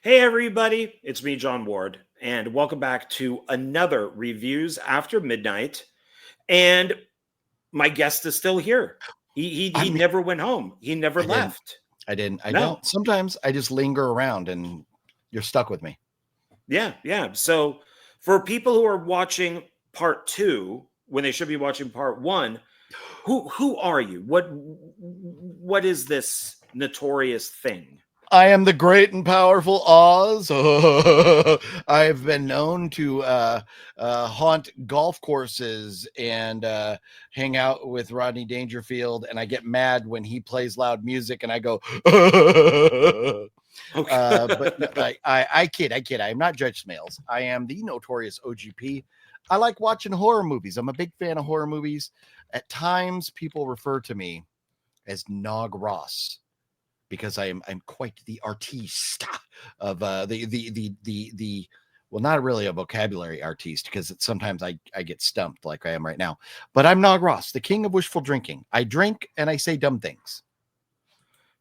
Hey everybody, it's me, John Ward, and welcome back to another Reviews After Midnight. And my guest is still here. He never went home. He never I didn't. left. I didn't. I No. don't. Sometimes I just linger around and you're stuck with me. Yeah. So for people who are watching part 2 when they should be watching part 1, who are you? What is this notorious thing? I am the great and powerful Oz. I've been known to haunt golf courses and hang out with Rodney Dangerfield, and I get mad when he plays loud music, and I go. But no, I kid. I am not Judge Smales. I am the notorious OGP. I like watching horror movies. I'm a big fan of horror movies. At times, people refer to me as Nog Ross, because I'm quite the artiste of the well, not really a vocabulary artiste, because sometimes I get stumped like I am right now. But I'm Nog Ross, the king of wishful drinking. I drink and I say dumb things.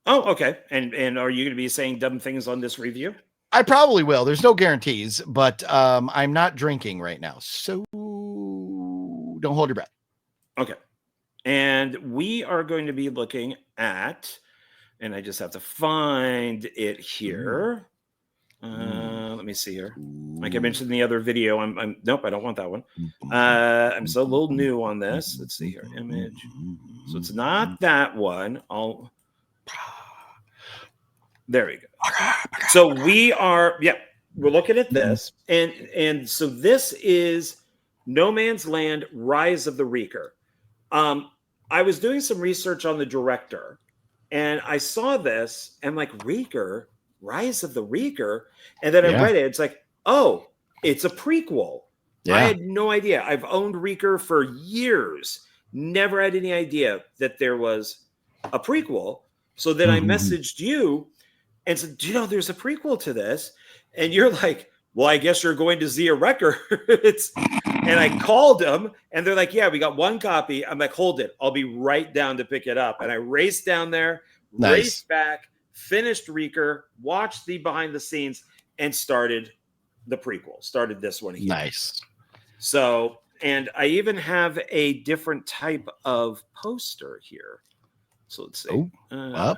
Oh, okay. And are you going to be saying dumb things on this review? I probably will. There's no guarantees, but I'm not drinking right now, so don't hold your breath. Okay. And we are going to be looking at, and I just have to find it here. Let me see here. Like I mentioned in the other video, I'm nope, I don't want that one. I'm still a little new on this. Let's see here, image. So it's not that one. There we go. So we're looking at this, and so this is No Man's Land: Rise of the Reeker. I was doing some research on the director, and I saw this, and like, Reeker, Rise of the Reeker, and then I read it. It's like, oh, it's a prequel. Yeah. I had no idea. I've owned Reeker for years, never had any idea that there was a prequel. So then I messaged you and said, do you know there's a prequel to this? And you're like, well, I guess you're going to Zia Records. And I called them, and they're like, yeah, we got one copy. I'm like, hold it. I'll be right down to pick it up. And I raced down there, raced back, finished Reeker, watched the behind the scenes, and started the prequel. Started this one here. Nice. So, and I even have a different type of poster here. So let's see. Huh?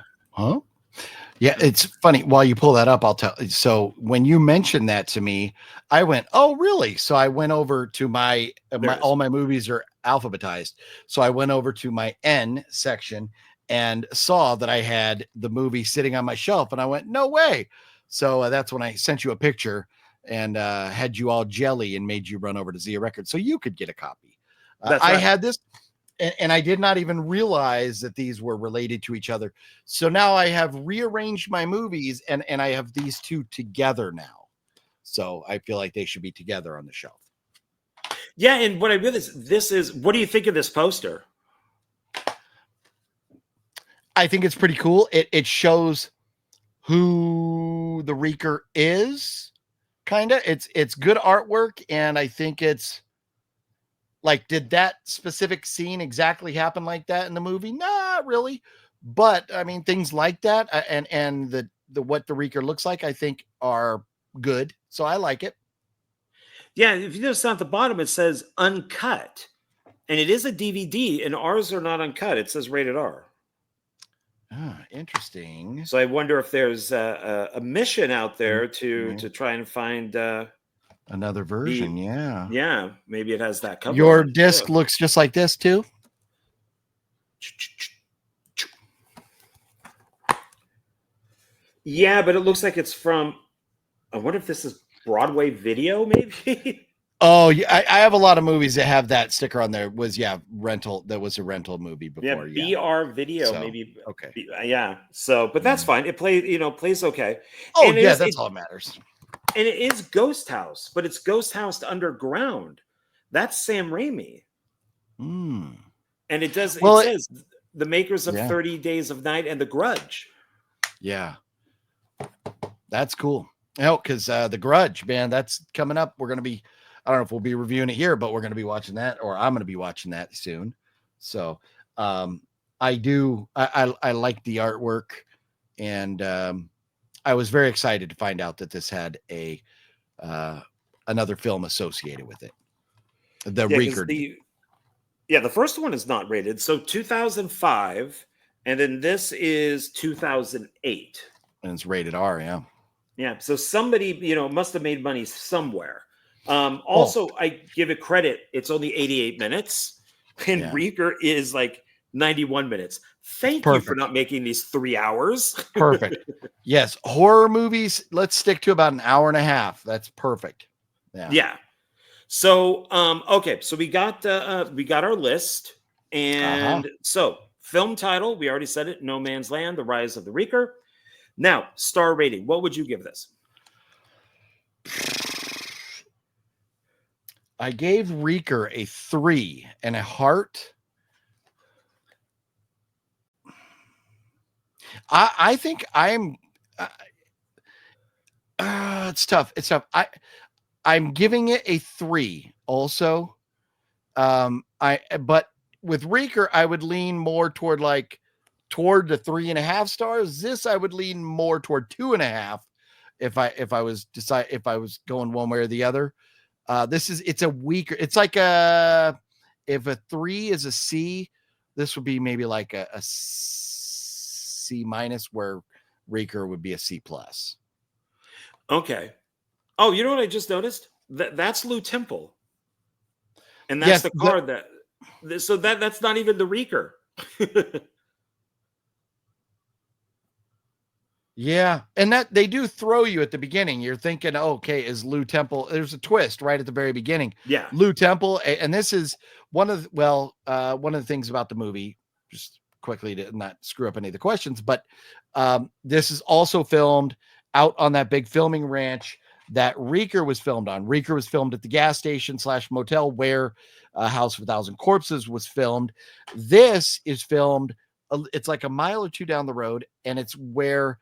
Yeah, it's funny. While you pull that up, I'll tell. So when you mentioned that to me, I went, "Oh, really?" So I went over to my all my movies are alphabetized. So I went over to my N section and saw that I had the movie sitting on my shelf, and I went, "No way!" So that's when I sent you a picture and had you all jelly and made you run over to Zia Records so you could get a copy. I had this. And I did not even realize that these were related to each other. So now I have rearranged my movies and I have these two together now. So I feel like they should be together on the shelf. Yeah. And what I realized, this is, what do you think of this poster? I think it's pretty cool. It shows who the Reeker is, kind of. It's good artwork, and I think it's like, did that specific scene exactly happen like that in the movie? Not really. But I mean, things like that and the what the Reeker looks like, I think, are good. So I like it. Yeah, if you notice down at the bottom, it says uncut. And it is a DVD, and ours are not uncut. It says rated R. Ah, interesting. So I wonder if there's a mission out there to try and find another version. Yeah, maybe it has that cover. Your disc looks just like this too. Yeah, but it looks like it's from, I wonder if this is Broadway video, maybe. Oh, yeah, I have a lot of movies that have that sticker on there. Rental. That was a rental movie before. Yeah, BR video, so, maybe. Okay. Yeah. So, but that's fine. It plays okay. Oh, and that's all that matters. And it is Ghost House, but it's Ghost House Underground. That's Sam Raimi. And it does. Well, it says the makers of 30 Days of Night and The Grudge. Yeah, that's cool. Because The Grudge, man, that's coming up. We're gonna be. I don't know if we'll be reviewing it here, but we're gonna be watching that, or I'm gonna be watching that soon. So, I like the artwork, and I was very excited to find out that this had a another film associated with it. The Reeker. The first one is not rated. So 2005, and then this is 2008. And it's rated R, yeah. Yeah, so somebody, must have made money somewhere. Also, I give it credit. It's only 88 minutes, and Reeker is like 91 minutes. Thank you for not making these 3 hours. Perfect. Yes, horror movies, let's stick to about an hour and a half. That's perfect. Yeah. So, okay, so we got our list, and so film title, we already said it, No Man's Land: The Rise of the Reeker. Now, star rating, what would you give this? I gave Reeker a 3 and a heart. I think I'm. It's tough. It's tough. I'm giving it a 3 also. But with Reeker, I would lean more toward the 3.5 stars. This I would lean more toward 2.5 if I was going one way or the other. It's a weaker. It's like if a 3 is a C, this would be maybe like a C minus, where Reeker would be a C plus. Okay. Oh, you know what I just noticed? That's Lou Temple. And that's the car that's not even the Reeker. Yeah. And that they do throw you at the beginning. You're thinking, okay, is Lou Temple? There's a twist right at the very beginning. Yeah. Lou Temple. And this is one of the things about the movie, just quickly to not screw up any of the questions, but this is also filmed out on that big filming ranch that Reeker was filmed on. Reeker was filmed at the gas station / motel where House of 1,000 Corpses was filmed. This is filmed, it's like a mile or two down the road, and it's where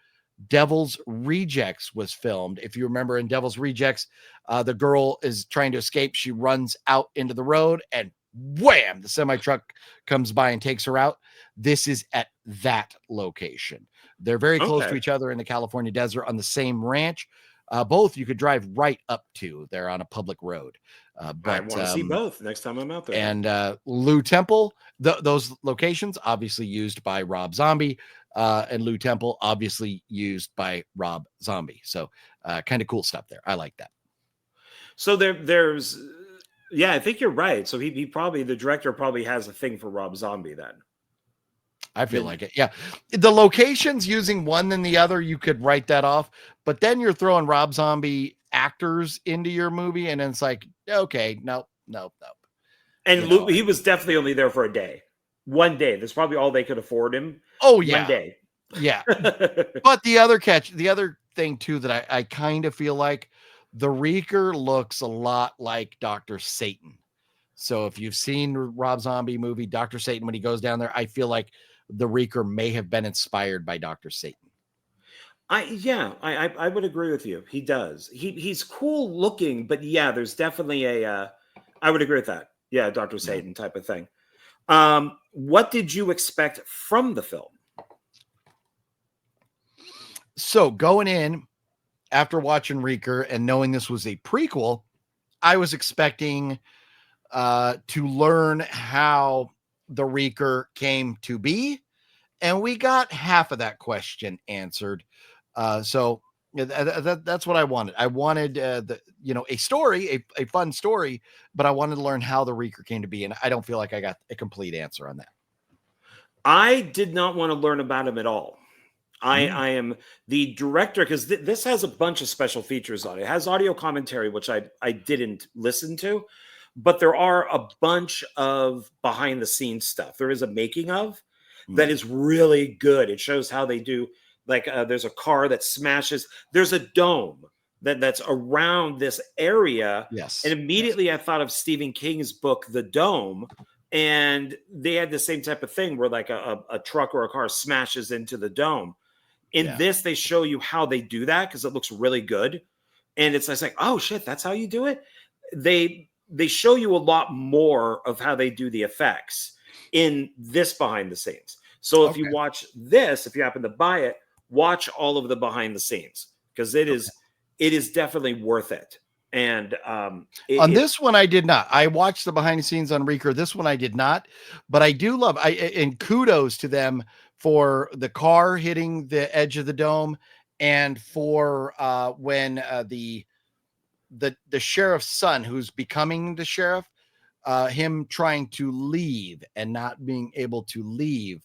Devil's Rejects was filmed. If you remember in Devil's Rejects, the girl is trying to escape. She runs out into the road, and wham, the semi truck comes by and takes her out. This is at that location. They're very close to each other in the California desert on the same ranch. Both you could drive right up to. They're on a public road. But I want to see both next time I'm out there. And Lou Temple, those locations obviously used by Rob Zombie, and Lou Temple obviously used by Rob Zombie. So kind of cool stuff there. I like that. So there's I think you're right. So he probably, the director probably has a thing for Rob Zombie then. I feel like it. Yeah. The locations using one than the other, you could write that off, but then you're throwing Rob Zombie actors into your movie, and it's like, okay, nope. And he was definitely only there for a day. One day. That's probably all they could afford him. Oh, yeah. One day. Yeah. But the other thing too, that I kind of feel like the Reeker looks a lot like Dr. Satan. So if you've seen Rob Zombie movie, Dr. Satan, when he goes down there, I feel like the Reeker may have been inspired by Dr. Satan. I would agree with you. He does. He's cool looking, but yeah, there's definitely I would agree with that. Yeah, Dr. Satan type of thing. What did you expect from the film? So going in after watching Reeker and knowing this was a prequel, I was expecting to learn how the Reeker came to be, and we got half of that question answered. So that's what I wanted. I wanted a story, a fun story, but I wanted to learn how the Reeker came to be, and I don't feel like I got a complete answer on that. I did not want to learn about him at all. I am the director, because this has a bunch of special features on it. It has audio commentary, which I didn't listen to, but there are a bunch of behind the scenes stuff. There is a making of that is really good. It shows how they do, like there's a car that smashes. There's a dome that's around this area. Yes. And immediately I thought of Stephen King's book, The Dome. And they had the same type of thing where like a truck or a car smashes into the dome. In this, they show you how they do that because it looks really good. And it's like, oh shit, that's how you do it. They show you a lot more of how they do the effects in this behind the scenes. So if you watch this, if you happen to buy it, watch all of the behind the scenes, because it is definitely worth it. And on this one, I did not. I watched the behind the scenes on Reeker. This one I did not, but I do love. And kudos to them for the car hitting the edge of the dome, and for when the sheriff's son, who's becoming the sheriff, him trying to leave and not being able to leave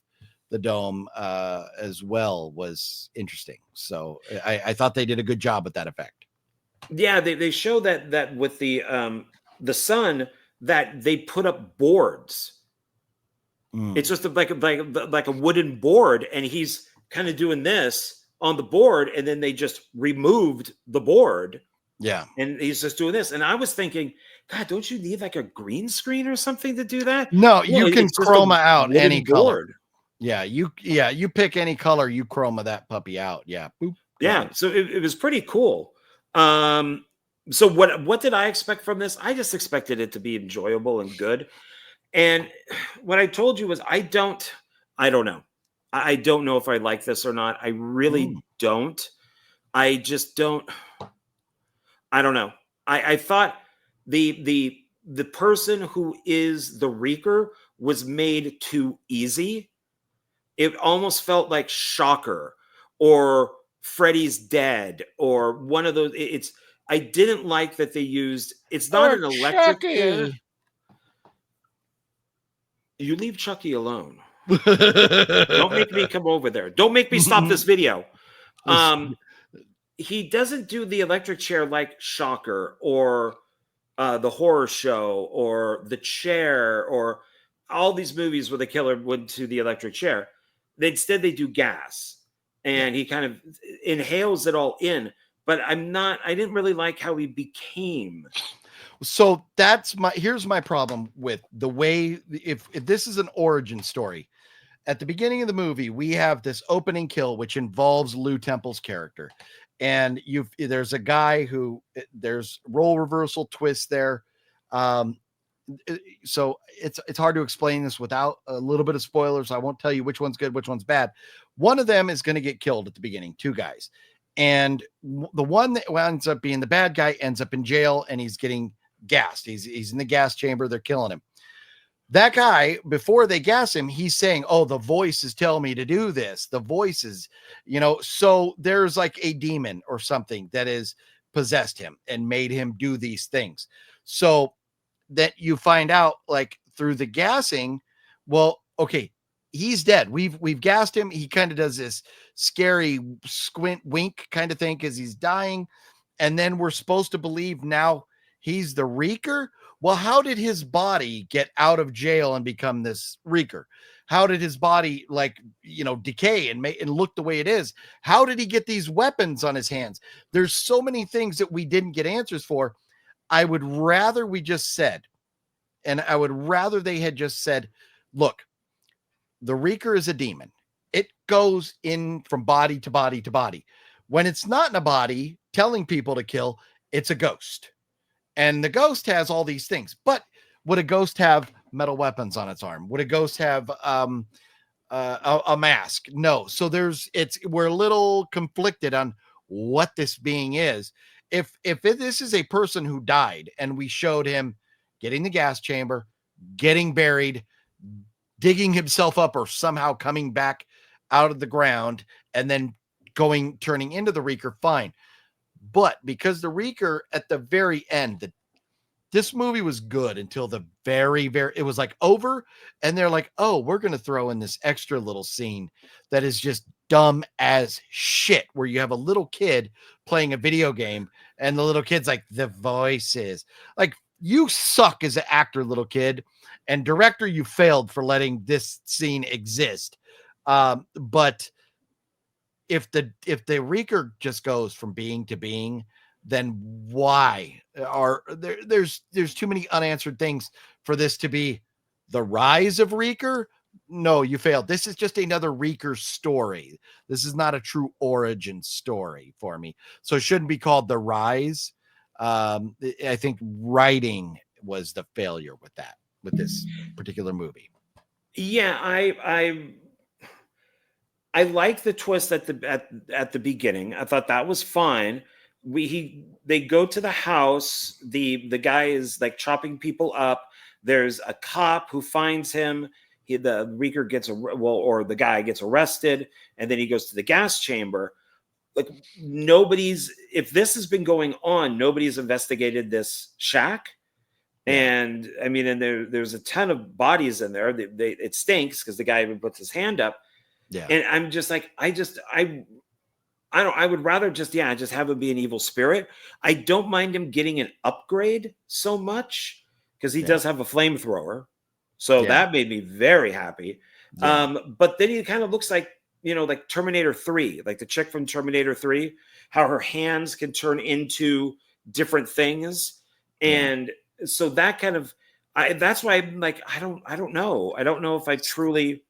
the dome as well was interesting. So I thought they did a good job with that effect. Yeah, they show that with the sun, that they put up boards. It's just like a wooden board, and he's kind of doing this on the board, and then they just removed the board. Yeah. And he's just doing this. And I was thinking, God, don't you need like a green screen or something to do that? No, you can chroma out any color. Board. Yeah, you pick any color, you chroma that puppy out. Yeah. Boop. Yeah. So it was pretty cool. So what did I expect from this? I just expected it to be enjoyable and good. And what I told you was I don't know. I don't know if I like this or not. I really don't. I just don't. I don't know. I thought the person who is the Reeker was made too easy. It almost felt like Shocker or Freddy's Dead or one of those. I didn't like that they used. It's not an electric chair. You leave Chucky alone. Don't make me come over there. Don't make me stop this video. He doesn't do the electric chair like Shocker or the Horror Show or The Chair or all these movies where the killer went to the electric chair. Instead, they do gas, and he kind of inhales it all in. But I didn't really like how he became. So here's my problem with the way, if this is an origin story. At the beginning of the movie, we have this opening kill, which involves Lou Temple's character. And there's a guy who, there's role reversal twist there. So it's hard to explain this without a little bit of spoilers. I won't tell you which one's good, which one's bad. One of them is going to get killed at the beginning, two guys. And the one that ends up being the bad guy ends up in jail, and he's getting gassed. He's in the gas chamber. They're killing him. That guy, before they gas him, he's saying, oh, the voices tell me to do this. The voices, so there's like a demon or something that has possessed him and made him do these things. So that you find out, like, through the gassing, well, okay, he's dead. We've gassed him. He kind of does this scary squint wink kind of thing because he's dying. And then we're supposed to believe now he's the Reeker. Well, how did his body get out of jail and become this Reeker? How did his body, decay and look the way it is? How did he get these weapons on his hands? There's so many things that we didn't get answers for. I would rather they had just said, look, the Reeker is a demon. It goes in from body to body to body. When it's not in a body telling people to kill, it's a ghost. And the ghost has all these things, but would a ghost have metal weapons on its arm? Would a ghost have a mask? No. So we're a little conflicted on what this being is. If this is a person who died and we showed him getting the gas chamber, getting buried, digging himself up, or somehow coming back out of the ground and then turning into the Reeker, fine. But because the Reeker at the very end, this movie was good until the very, very, it was like over. And they're like, oh, we're going to throw in this extra little scene that is just dumb as shit, where you have a little kid playing a video game and the little kid's like, the voices. Like, you suck as an actor, little kid. And director, you failed for letting this scene exist. But if the Reeker just goes from being to being, then why are there's too many unanswered things for this to be the Rise of Reeker? No, you failed. This is just another Reeker story. This is not a true origin story for me. So it shouldn't be called the Rise. I think writing was the failure with this particular movie. Yeah, I like the twist at the beginning. I thought that was fine. They go to the house. The guy is like chopping people up. There's a cop who finds him. The Reeker gets or the guy gets arrested, and then he goes to the gas chamber. Like if this has been going on, nobody's investigated this shack. Yeah. And I mean, and there's a ton of bodies in there. It stinks because the guy even puts his hand up. Yeah. And I'm just like, I would rather just have him be an evil spirit. I don't mind him getting an upgrade so much because he does have a flamethrower. So that made me very happy. Yeah. But then he kind of looks like, like Terminator 3, like the chick from Terminator 3, how her hands can turn into different things. And so that kind of, that's why I'm like, I don't know. I don't know if I truly,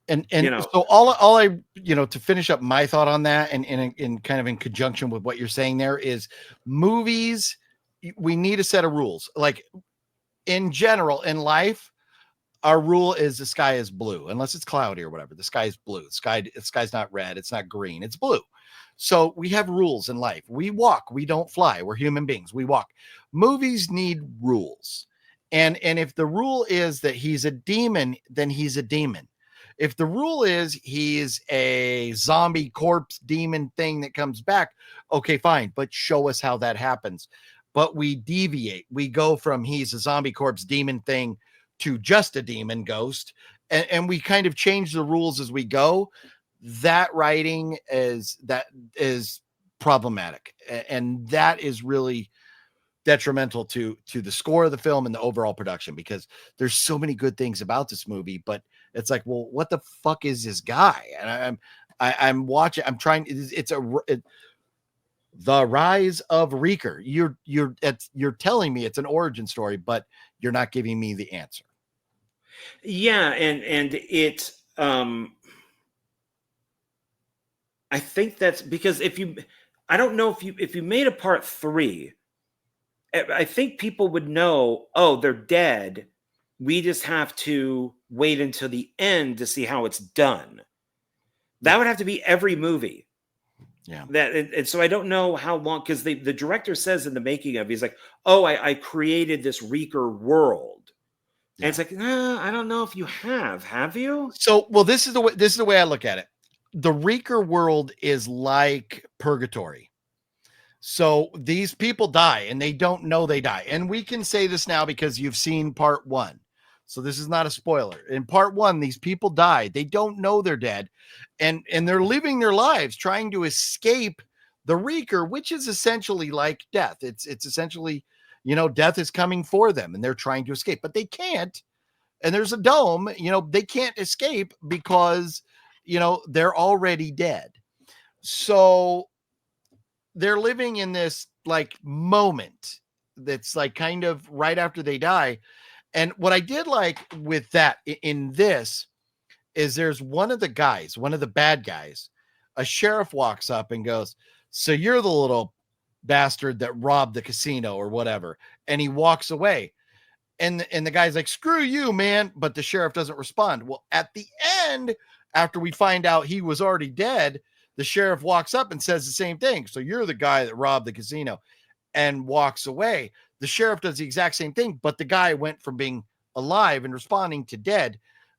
and so all I, to finish up my thought on that, and in kind of in conjunction with what you're saying there, is movies, we need a set of rules. Like in general, in life, our rule is the sky is blue, unless it's cloudy or whatever. The sky is blue. The sky's not red. It's not green. It's blue. So we have rules in life. We walk. We don't fly. We're human beings. We walk. Movies need rules. And if the rule is that he's a demon, then he's a demon. If the rule is he's a zombie corpse demon thing that comes back, okay, fine. But show us how that happens. But we deviate. We go from he's a zombie corpse demon thing to just a demon ghost. And we kind of change the rules as we go. That writing is problematic. And that is really detrimental to the score of the film and the overall production, because there's so many good things about this movie, but it's like, well, what the fuck is this guy? And I'm watching, I'm trying, the Rise of Reeker. You're telling me it's an origin story, but you're not giving me the answer. Yeah, and it I think that's because I don't know if you made a part 3, I think people would know, oh, they're dead. We just have to wait until the end to see how it's done. That would have to be every movie. Yeah. And so I don't know how long, because the director says in the making of, he's like, oh, I created this Reeker world. And it's like, nah, I don't know if you have you? So, well, this is the way I look at it. The Reeker world is like purgatory. So these people die and they don't know they die. And we can say this now because you've seen part 1. So this is not a spoiler. In part 1, these people die. They don't know they're dead. And they're living their lives trying to escape the Reeker, which is essentially like death. It's essentially, death is coming for them and they're trying to escape, but they can't. And there's a dome, they can't escape because, they're already dead. So they're living in this like moment that's like kind of right after they die. And what I did like with that in this is there's one of the bad guys, a sheriff walks up and goes, so you're the little bastard that robbed the casino or whatever. And he walks away. And the guy's like, screw you, man. But the sheriff doesn't respond. Well, at the end, after we find out he was already dead, the sheriff walks up and says the same thing. So you're the guy that robbed the casino, and walks away. The sheriff does the exact same thing, but the guy went from being alive and responding to dead,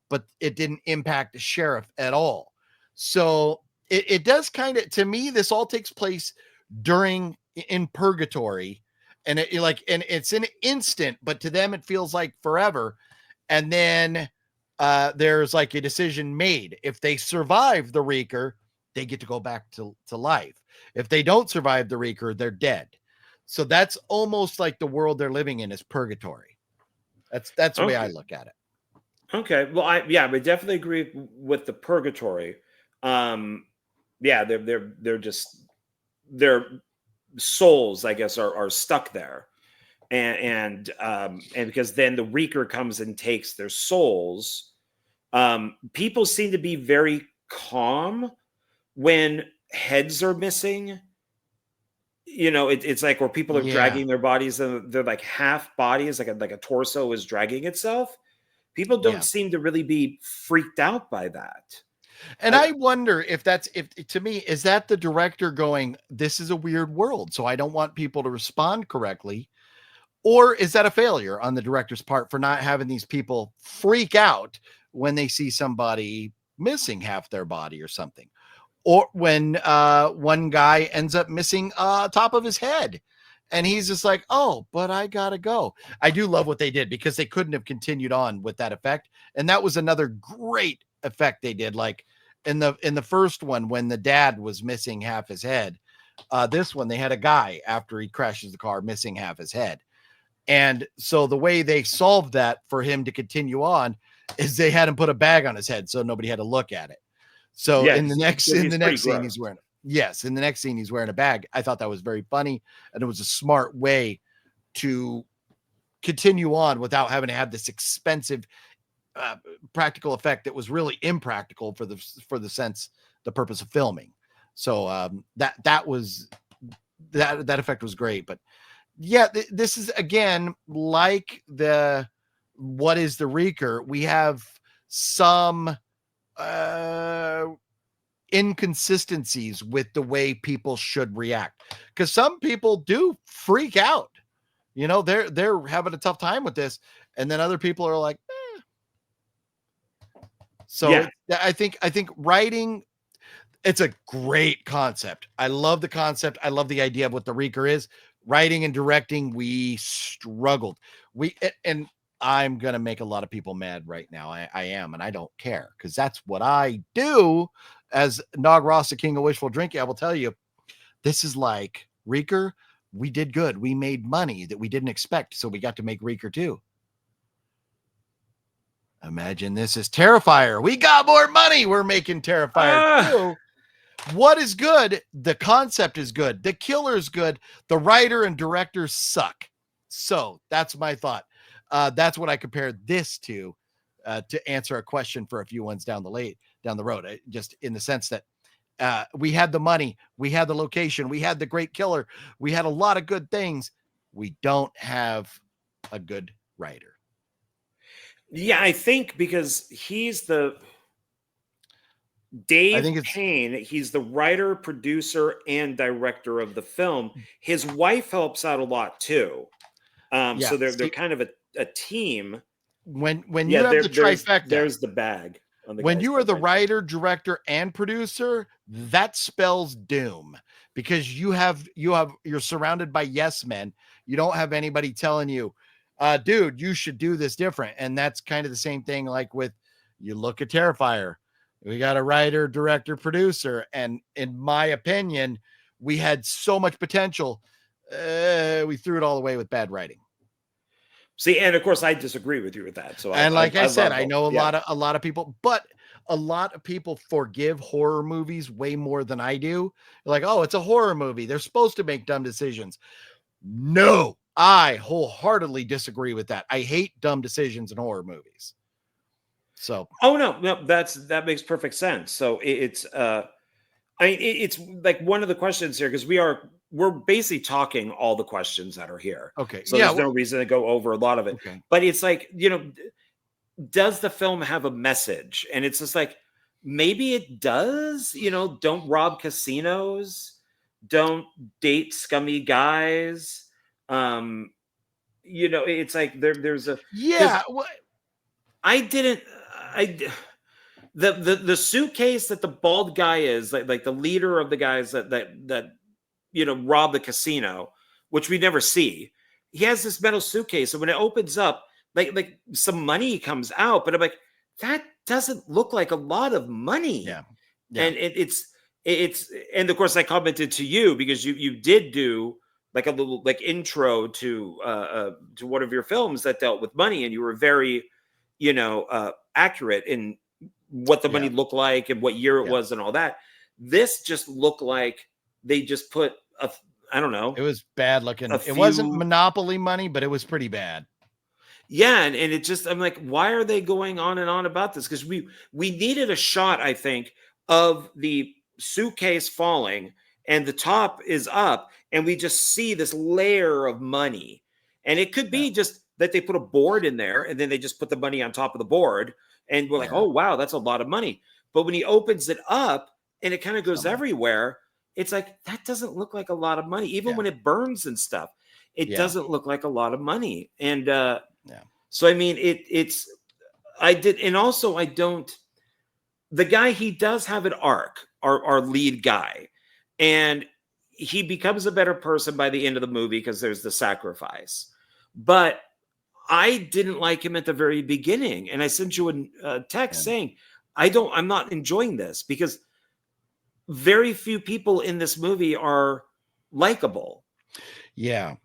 but it didn't impact the sheriff at all. So it does kind of, to me, this all takes place in purgatory. And it's an instant, but to them it feels like forever. And then there's like a decision made. If they survive the Reeker, they get to go back to life. If they don't survive the Reeker, they're dead. So that's almost like the world they're living in is purgatory. That's the way I look at it. Okay. Well, I definitely agree with the purgatory. They're just, their souls, I guess, are stuck there. And because then the Reeker comes and takes their souls. People seem to be very calm when heads are missing. It's like where people are dragging their bodies and they're like half bodies, like a torso is dragging itself. People don't seem to really be freaked out by that. And I wonder if to me, is that the director going, this is a weird world, so I don't want people to respond correctly? Or is that a failure on the director's part for not having these people freak out when they see somebody missing half their body or something? Or when one guy ends up missing top of his head and he's just like, oh, but I gotta go. I do love what they did because they couldn't have continued on with that effect. And that was another great effect they did. Like in the first one, when the dad was missing half his head, this one, they had a guy after he crashes the car missing half his head. And so the way they solved that for him to continue on is they had him put a bag on his head so nobody had to look at it. So in the next scene, he's wearing, in the next scene, he's wearing a bag. I thought that was very funny. And it was a smart way to continue on without having to have this expensive practical effect that was really impractical for the purpose of filming. So that effect was great. But yeah, this is again like what is the Reeker? We have some inconsistencies with the way people should react, because some people do freak out. You know, they're having a tough time with this, and then other people are like, eh. So yeah. I think writing, it's a great concept. I love the concept. I love the idea of what the Reeker is. Writing and directing, we struggled. And I'm going to make a lot of people mad right now. I am, and I don't care, because that's what I do. As Nog Ross, the king of wishful drinking, I will tell you, this is like Reeker. We did good. We made money that we didn't expect, so we got to make Reeker 2. Imagine this is Terrifier. We got more money. We're making Terrifier 2. What is good? The concept is good. The killer is good. The writer and director suck. So that's my thought. That's what I compared this to answer a question for a few ones down the road. Just in the sense that we had the money, we had the location, we had the great killer, we had a lot of good things. We don't have a good writer. Yeah, I think because he's the Dave Payne, he's the writer, producer, and director of the film. His wife helps out a lot too. So they're kind of a team. When you have the trifecta, there's the bag. When you are the writer, director, and producer, that spells doom, because you're surrounded by yes men. You don't have anybody telling you, dude, you should do this different. And that's kind of the same thing. Like you look at Terrifier, we got a writer, director, producer. And in my opinion, we had so much potential. We threw it all away with bad writing. See, and of course, I disagree with you with that. So, and I said, I know a lot of people, but a lot of people forgive horror movies way more than I do. Like, oh, it's a horror movie, they're supposed to make dumb decisions. No, I wholeheartedly disagree with that. I hate dumb decisions in horror movies. So, no, that makes perfect sense. So it's it's like one of the questions here, because we're basically talking all the questions that are here. Okay. So there's no reason to go over a lot of it. Okay. But it's like, does the film have a message? And it's just like, maybe it does. Don't rob casinos, don't date scummy guys. It's like there's a the suitcase that the bald guy is, like the leader of the guys that rob the casino, which we never see. He has this metal suitcase, and when it opens up, like some money comes out, but I'm like, that doesn't look like a lot of money. Yeah. And it's and of course I commented to you, because you did do like a little intro to one of your films that dealt with money, and you were very accurate in what the money looked like and what year it was and all that. This just looked like they just put I don't know. It was bad looking. It wasn't Monopoly money, but it was pretty bad. Yeah, and it just, I'm like, why are they going on and on about this? Because we needed a shot, I think, of the suitcase falling and the top is up, and we just see this layer of money. And it could be just that they put a board in there, and then they just put the money on top of the board, and we're like, oh wow, that's a lot of money. But when he opens it up and it kind of goes everywhere, it's like, that doesn't look like a lot of money. Even when it burns and stuff, it doesn't look like a lot of money. And so, I mean, the guy, he does have an arc, our lead guy, and he becomes a better person by the end of the movie because there's the sacrifice. But I didn't like him at the very beginning, and I sent you a text saying, I'm not enjoying this, because very few people in this movie are likable. Yeah.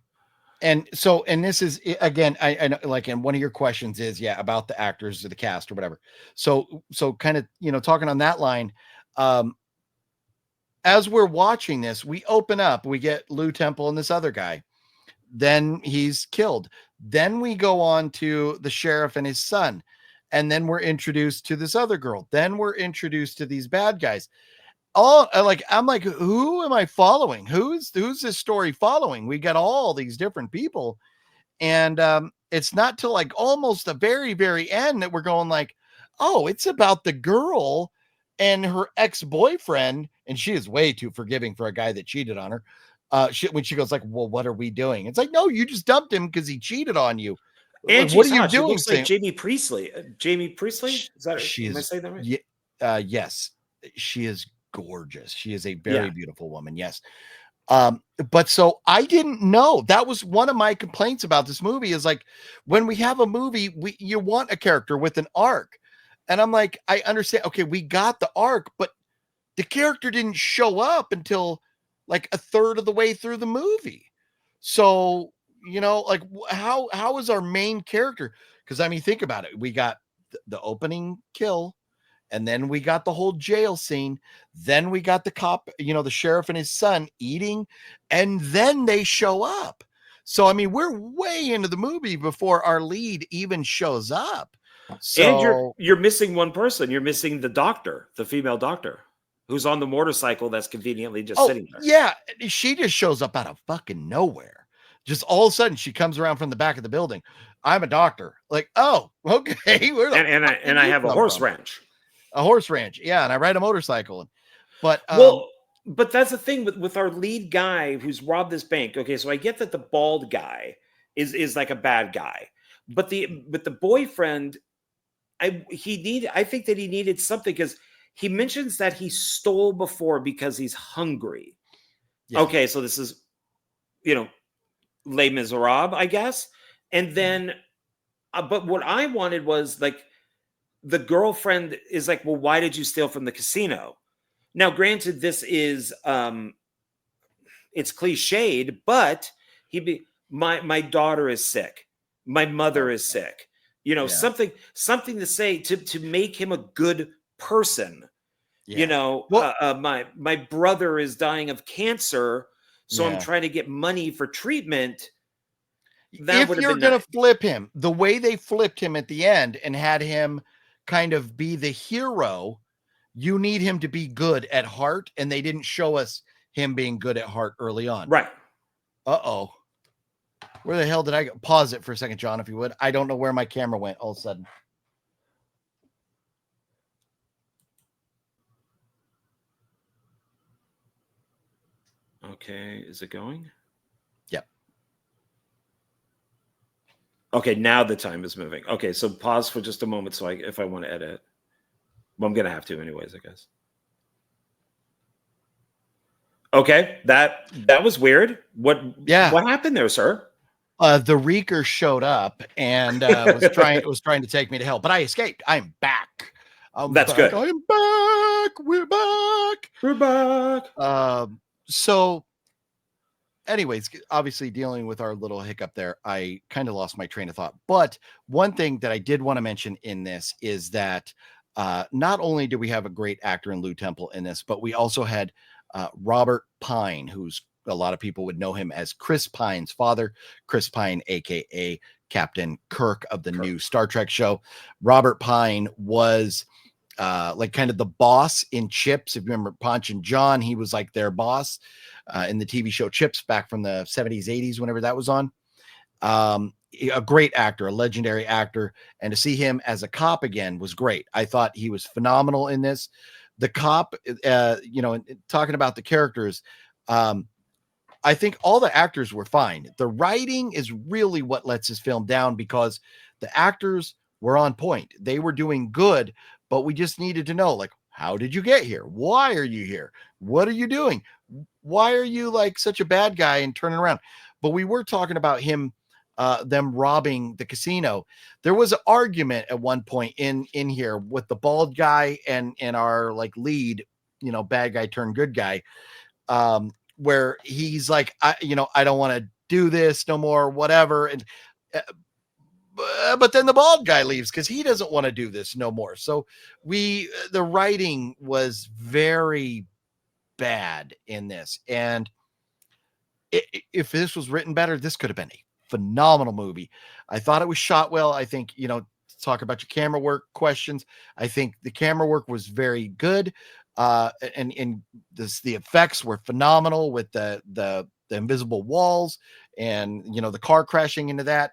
And so, and this is, again, I know, like, and one of your questions is, about the actors or the cast or whatever. So kind of, talking on that line, as we're watching this, we open up, we get Lou Temple and this other guy. Then he's killed. Then we go on to the sheriff and his son. And then we're introduced to this other girl. Then we're introduced to these bad guys. I'm like, who am I following? Who's this story following? We got all these different people. And it's not till like almost the very, very end that we're going like, oh, it's about the girl and her ex-boyfriend. And she is way too forgiving for a guy that cheated on her. When she goes like, well, what are we doing? It's like, no, you just dumped him because he cheated on you. And like, what are you hot. doing? She looks like Jamie Priestley. Jamie Priestley? Is that, am I saying that right? Yes, she is gorgeous. She is a very beautiful woman. Yes. But so I didn't know. That was one of my complaints about this movie, is like, when we have a movie, you want a character with an arc. And I'm like, I understand. Okay, we got the arc, but the character didn't show up until like a third of the way through the movie. So, like, how is our main character? Because I mean, think about it. We got the opening kill, and then we got the whole jail scene. Then we got the cop, the sheriff and his son eating, and then they show up. So, I mean, we're way into the movie before our lead even shows up. So, and you're missing one person. You're missing the doctor, the female doctor, who's on the motorcycle that's conveniently just sitting there. Yeah, she just shows up out of fucking nowhere. Just all of a sudden, she comes around from the back of the building. I'm a doctor. Like, oh, okay. And I have a horse ranch. A horse ranch, yeah, and I ride a motorcycle. But but that's the thing with our lead guy who's robbed this bank. Okay, so I get that the bald guy is like a bad guy, but the boyfriend, I think that he needed something, because he mentions that he stole before because he's hungry. Yeah. Okay, so this is, Les Miserables, I guess. And then, but what I wanted was like, the girlfriend is like, well, why did you steal from the casino? Now, granted, this is, it's cliched, but my daughter is sick. My mother is sick. Something to say to make him a good person. My brother is dying of cancer, so I'm trying to get money for treatment. If you're going to flip him the way they flipped him at the end and had him kind of be the hero, you need him to be good at heart, and they didn't show us him being good at heart early on. Right. Uh-oh. Where the hell did I go? Pause it for a second, John, if you would. I don't know where my camera went all of a sudden. Okay, is it going? Yep. Okay, now the time is moving. Okay, so pause for just a moment, so if I want to edit. Well, I'm gonna have to anyways, I guess. Okay, that was weird. What happened there, sir? The Reeker showed up and was trying to take me to hell, but I escaped. I'm back. That's good. I'm back. We're back. We're back. So anyways, obviously dealing with our little hiccup there, I kind of lost my train of thought. But one thing that I did want to mention in this is that not only do we have a great actor in Lou Temple in this, but we also had Robert Pine, who's a lot of people would know him as Chris Pine's father, Chris Pine, aka Captain Kirk of the new Star Trek show. Robert Pine was like kind of the boss in Chips. If you remember Ponch and John, he was like their boss in the TV show Chips back from the 70s, 80s, whenever that was on. a great actor, a legendary actor, and to see him as a cop again was great. I thought he was phenomenal in this. The cop, talking about the characters, I think all the actors were fine. The writing is really what lets this film down because the actors were on point. They were doing good, but we just needed to know, like, how did you get here? Why are you here? What are you doing? Why are you like such a bad guy and turning around? But we were talking about them robbing the casino. There was an argument at one point in here with the bald guy and our like lead, bad guy turned good guy, where he's like, I don't want to do this no more, whatever. And but then the bald guy leaves because he doesn't want to do this no more. So the writing was very bad in this. And if this was written better, this could have been a phenomenal movie. I thought it was shot well. I think, talk about your camera work questions. I think the camera work was very good. And the effects were phenomenal with the invisible walls and, the car crashing into that.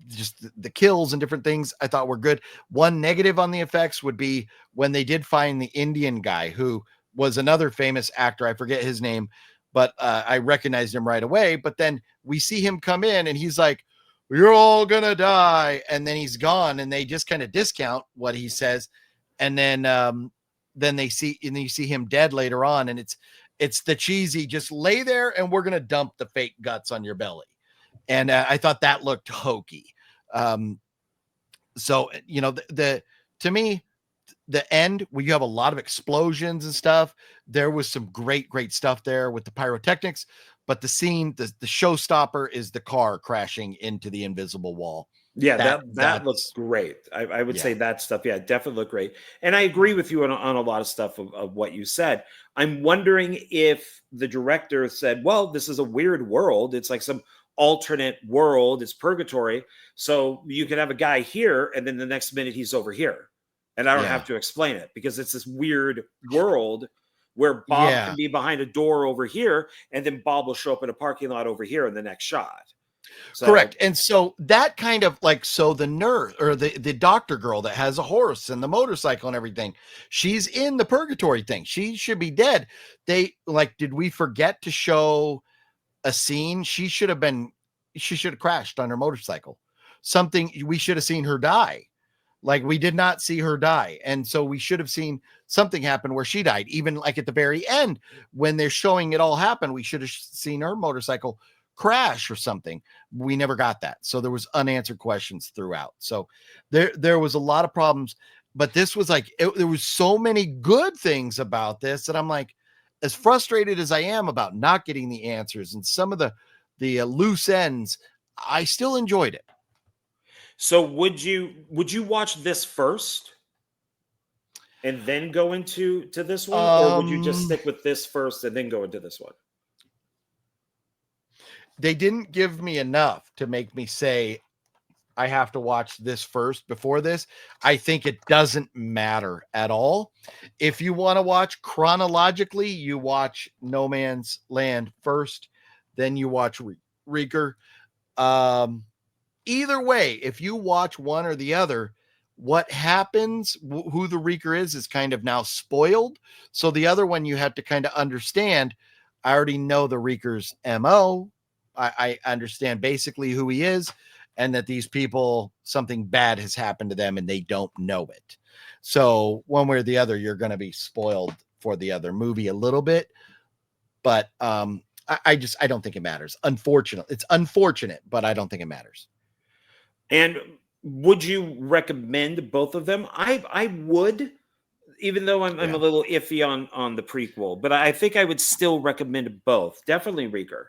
Just the kills and different things I thought were good. One negative on the effects would be when they did find the Indian guy who was another famous actor. I forget his name, but I recognized him right away. But then we see him come in and he's like, "You're all gonna die." And then he's gone and they just kind of discount what he says. And then you see him dead later on. And it's the cheesy, just lay there and we're going to dump the fake guts on your belly. And I thought that looked hokey. So, to me, the end where you have a lot of explosions and stuff, there was some great stuff there with the pyrotechnics, but the scene, the showstopper is the car crashing into the invisible wall. Yeah, that looks great. I would say that stuff, yeah, definitely looked great. And I agree with you on a lot of stuff of what you said. I'm wondering if the director said, well, this is a weird world. It's like some alternate world. It's purgatory. So you could have a guy here and then the next minute he's over here. And I don't have to explain it because it's this weird world where Bob can be behind a door over here and then Bob will show up in a parking lot over here in the next shot. So, correct. And so that kind of like, so the nurse or the doctor girl that has a horse and the motorcycle and everything, she's in the purgatory thing. She should be dead. Did we forget to show a scene? She should have crashed on her motorcycle. Something, we should have seen her die. Like, we did not see her die. And so we should have seen something happen where she died. Even like at the very end, when they're showing it all happen, we should have seen her motorcycle crash or something. We never got that. So there was unanswered questions throughout. So there was a lot of problems, but this was like, there was so many good things about this that I'm like, as frustrated as I am about not getting the answers and some of the loose ends, I still enjoyed it. So would you watch this first and then go into this one, or would you just stick with this first and then go into this one? They didn't give me enough to make me say I have to watch this first before this. I think it doesn't matter at all. If you want to watch chronologically, you watch No Man's Land first, then you watch Reeker. Either way, if you watch one or the other, what happens, who the Reeker is kind of now spoiled. So the other one you have to kind of understand. I already know the Reeker's MO. I understand basically who he is and that these people, something bad has happened to them and they don't know it. So one way or the other, you're going to be spoiled for the other movie a little bit. But I don't think it matters. It's unfortunate, but I don't think it matters. And would you recommend both of them? I would, even though I'm a little iffy on the prequel, but I think I would still recommend both. Definitely Reeker.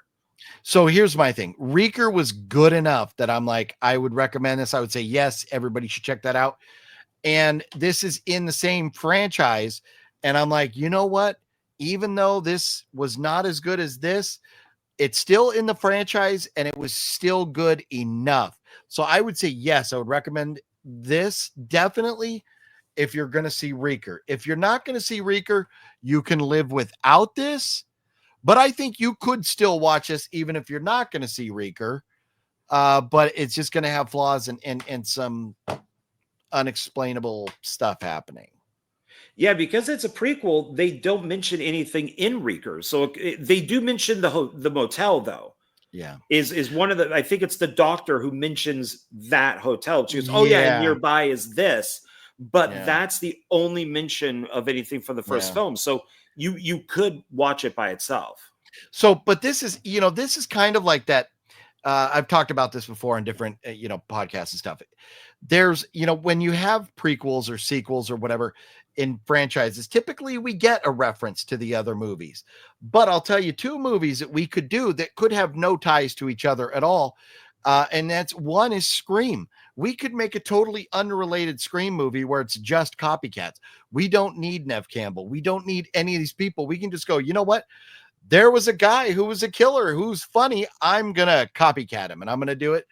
So here's my thing. Reeker was good enough that I'm like, I would recommend this. I would say, yes, everybody should check that out. And this is in the same franchise. And I'm like, you know what? Even though this was not as good as this, it's still in the franchise and it was still good enough. So I would say, yes, I would recommend this definitely if you're going to see Reeker. If you're not going to see Reeker, you can live without this. But I think you could still watch this even if you're not going to see Reeker. But it's just going to have flaws and some unexplainable stuff happening. Yeah, because it's a prequel, they don't mention anything in Reeker. So they do mention the motel, though. Yeah. Is one of the, I think it's the doctor who mentions that hotel. She goes, oh yeah, and Yeah. nearby is this. But Yeah. that's the only mention of anything from the first film. So you could watch it by itself. So, but this is, this is kind of like that. I've talked about this before in different, podcasts and stuff. There's, when you have prequels or sequels or whatever in franchises, typically we get a reference to the other movies. But I'll tell you 2 movies that we could do that could have no ties to each other at all. And that's one is Scream. We could make a totally unrelated Scream movie where it's just copycats. We don't need Nev Campbell. We don't need any of these people. We can just go, you know what? There was a guy who was a killer who's funny. I'm going to copycat him and I'm going to do it.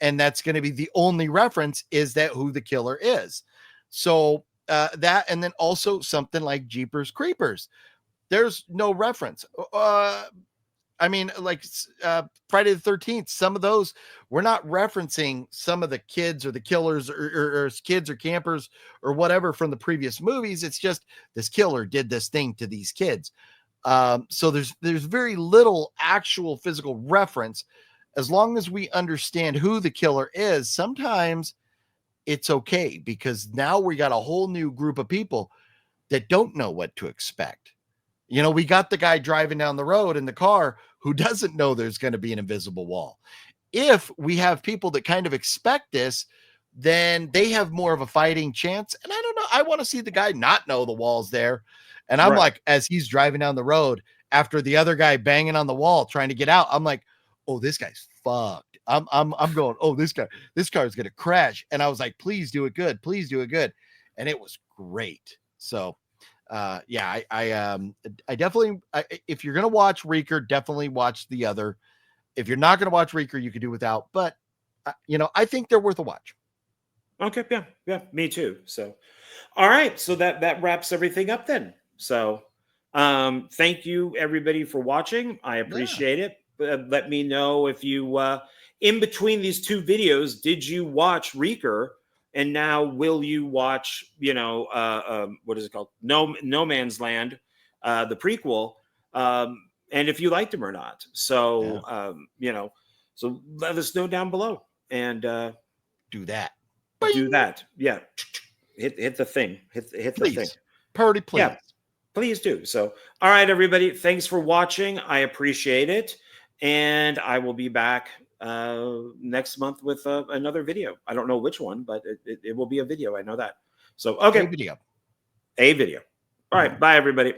And that's going to be the only reference is that who the killer is. So that, and then also something like Jeepers Creepers. There's no reference. I mean, like Friday the 13th, some of those, we're not referencing some of the kids or the killers or kids or campers or whatever from the previous movies. It's just this killer did this thing to these kids. So there's very little actual physical reference. As long as we understand who the killer is, sometimes it's okay because now we got a whole new group of people that don't know what to expect. We got the guy driving down the road in the car who doesn't know there's going to be an invisible wall. If we have people that kind of expect this, then they have more of a fighting chance. And I don't know. I want to see the guy not know the wall's there. And I'm like, as he's driving down the road after the other guy banging on the wall, trying to get out, I'm like, oh, this guy's fucked. I'm going, oh, this car is going to crash. And I was like, please do it good. Please do it good. And it was great. So, yeah, I definitely, if you're going to watch Reeker, definitely watch the other. If you're not going to watch Reeker, you could do without, but I think they're worth a watch. Okay. Yeah, me too. So, all right. So that wraps everything up then. So, thank you everybody for watching. I appreciate it. Let me know if you, in between these 2 videos, did you watch Reeker? And now will you watch, what is it called? No Man's Land, the prequel. And if you liked them or not. So, so let us know down below and, do that. Do that. Yeah. Hit the thing. Hit the thing. Purdy, please. Yeah, please do. So, all right, everybody. Thanks for watching. I appreciate it. And I will be back next month with another video. I don't know which one, but it will be a video. I know that. So, okay. A video. All right. Bye, everybody.